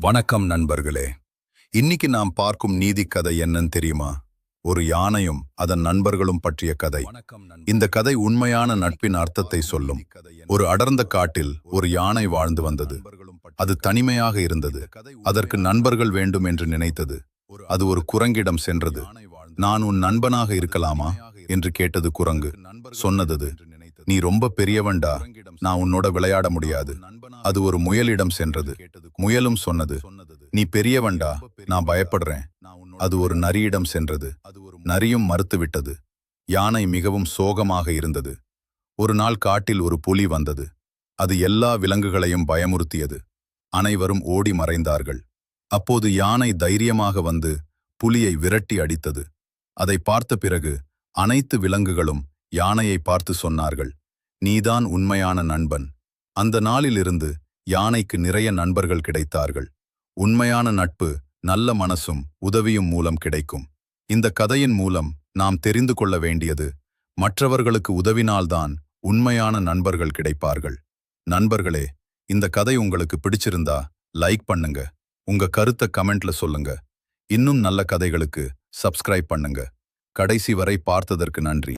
வணக்கம் நண்பர்களே. இன்னைக்கு நாம் பார்க்கும் நீதி கதை என்னன்னு தெரியுமா? ஒரு யானையும் அதன் நண்பர்களும் பற்றிய கதை. இந்த கதை உண்மையான நட்பின் அர்த்தத்தை சொல்லும். ஒரு அடர்ந்த காட்டில் ஒரு யானை வாழ்ந்து வந்தது. அது தனிமையாக இருந்தது. அதற்கு நண்பர்கள் வேண்டும் என்று நினைத்தது. அது ஒரு குரங்கிடம் சென்றது. நான் உன் நண்பனாக இருக்கலாமா என்று கேட்டது குரங்கு. சொன்னது, நீ ரொம்ப பெரியவன்டா, நான் உன்னோட விளையாட முடியாது. அது ஒரு முயலிடம் சென்றது. முயலும் சொன்னது, நீ பெரியவன்டா, நான் பயப்படுறேன். அது ஒரு நரியிடம் சென்றது. நரியும் மறுத்துவிட்டது. யானை மிகவும் சோகமாக இருந்தது. ஒரு நாள் காட்டில் ஒரு புலி வந்தது. அது எல்லா விலங்குகளையும் பயமுறுத்தியது. அனைவரும் ஓடி மறைந்தார்கள். அப்போது யானை தைரியமாக வந்து புலியை விரட்டி அடித்தது. அதை பார்த்த பிறகு அனைத்து விலங்குகளும் யானையை பார்த்து சொன்னார்கள், நீதான் உண்மையான நண்பன். அந்த நாளிலிருந்து யானைக்கு நிறைய நண்பர்கள் கிடைத்தார்கள். உண்மையான நட்பு நல்ல மனசும் உதவியும் மூலம் கிடைக்கும். இந்த கதையின் மூலம் நாம் தெரிந்து கொள்ள வேண்டியது, மற்றவர்களுக்கு உதவினால்தான் உண்மையான நண்பர்கள் கிடைப்பார்கள். நண்பர்களே, இந்த கதை உங்களுக்கு பிடிச்சிருந்தா லைக் பண்ணுங்க. உங்க கருத்தை கமெண்ட்ல சொல்லுங்க. இன்னும் நல்ல கதைகளுக்கு சப்ஸ்கிரைப் பண்ணுங்க. கடைசி வரை பார்த்ததற்கு நன்றி.